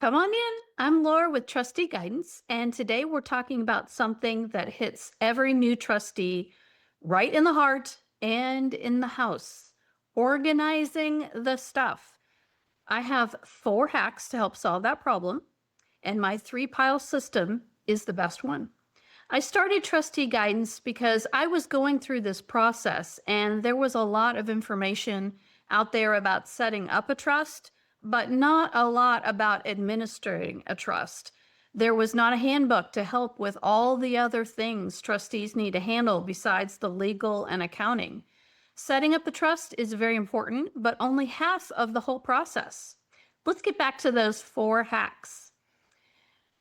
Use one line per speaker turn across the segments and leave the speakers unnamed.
Come on in. I'm Laura with Trustee Guidance, and today we're talking about something that hits every new trustee right in the heart and in the house: organizing the stuff. I have 4 hacks to help solve that problem, and my 3 pile system is the best one. I started Trustee Guidance because I was going through this process and there was a lot of information out there about setting up a trust, but not a lot about administering a trust. There was not a handbook to help with all the other things trustees need to handle besides the legal and accounting. Setting up the trust is very important, but only half of the whole process. Let's get back to those 4 hacks.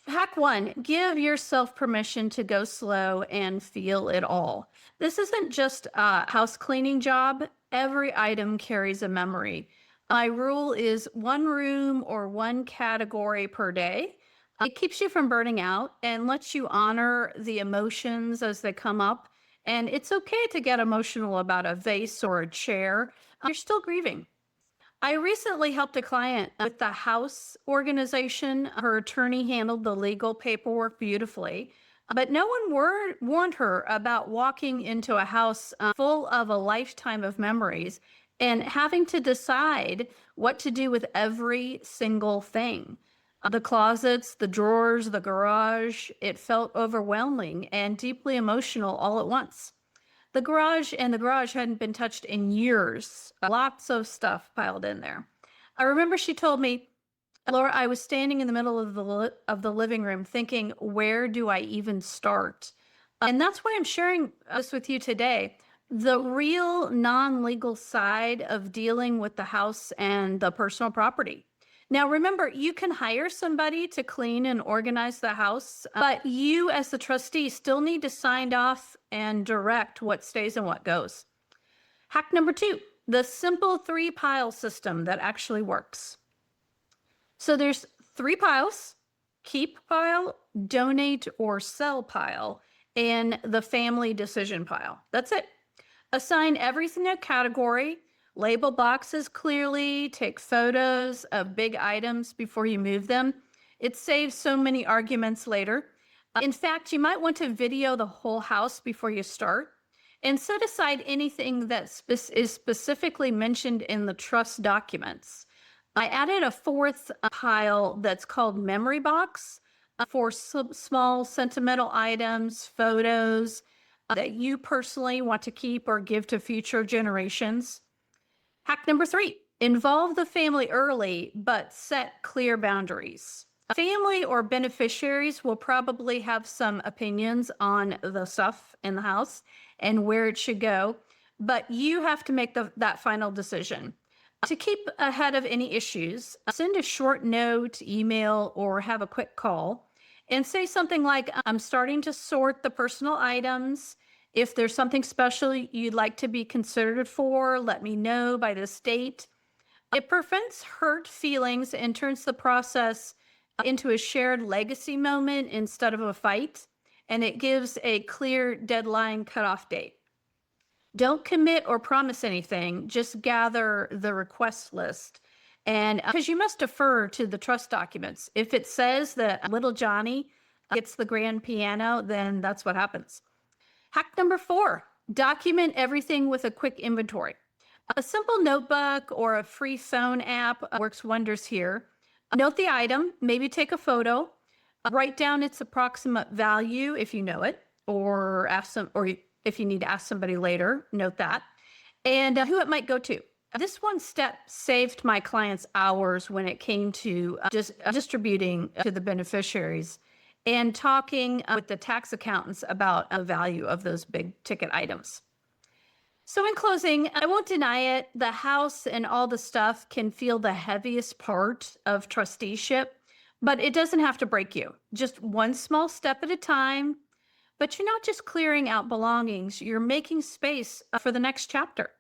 Hack 1, give yourself permission to go slow and feel it all. This isn't just a house cleaning job. Every item carries a memory. My rule is 1 room or 1 category per day. It keeps you from burning out and lets you honor the emotions as they come up. And it's okay to get emotional about a vase or a chair. You're still grieving. I recently helped a client with the house organization. Her attorney handled the legal paperwork beautifully, but no one warned her about walking into a house full of a lifetime of memories and having to decide what to do with every single thing. The closets, the drawers, the garage, it felt overwhelming and deeply emotional all at once. The garage hadn't been touched in years. Lots of stuff piled in there. I remember she told me, Laura, I was standing in the middle of the living room thinking, where do I even start? And that's why I'm sharing this with you today. The real non-legal side of dealing with the house and the personal property. Now, remember, you can hire somebody to clean and organize the house, but you, as the trustee, still need to sign off and direct what stays and what goes. Hack number 2, the simple 3 pile system that actually works. So there's 3 piles: keep pile, donate or sell pile, and the family decision pile. That's it. Assign everything a category. Label boxes clearly, take photos of big items before you move them. It saves so many arguments later. In fact, you might want to video the whole house before you start and set aside anything that is specifically mentioned in the trust documents. I added a 4th pile that's called memory box for small sentimental items, photos that you personally want to keep or give to future generations. Hack number 3, involve the family early, but set clear boundaries. Family or beneficiaries will probably have some opinions on the stuff in the house and where it should go, but you have to make that final decision. To keep ahead of any issues, send a short note, email, or have a quick call and say something like, I'm starting to sort the personal items. If there's something special you'd like to be considered for, let me know by this date. It prevents hurt feelings and turns the process into a shared legacy moment instead of a fight. And it gives a clear deadline cutoff date. Don't commit or promise anything, just gather the request list. And because you must defer to the trust documents. If it says that little Johnny gets the grand piano, then that's what happens. Hack number 4, document everything with a quick inventory. A simple notebook or a free phone app works wonders here. Note the item, maybe take a photo, write down its approximate value if you know it, or if you need to ask somebody later, note that, and who it might go to. This one step saved my clients hours when it came to just distributing to the beneficiaries and talking with the tax accountants about the value of those big ticket items. So in closing, I won't deny it, the house and all the stuff can feel the heaviest part of trusteeship, but it doesn't have to break you. Just one small step at a time. But you're not just clearing out belongings, you're making space for the next chapter.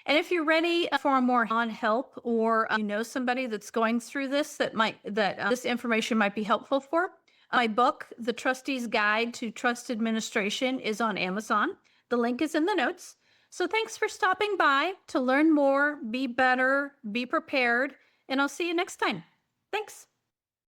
And if you're ready for more on help, or you know somebody that's going through this that this information might be helpful for, my book, The Trustee's Guide to Trust Administration, is on Amazon. The link is in the notes. So thanks for stopping by to learn more, be better, be prepared, and I'll see you next time. Thanks.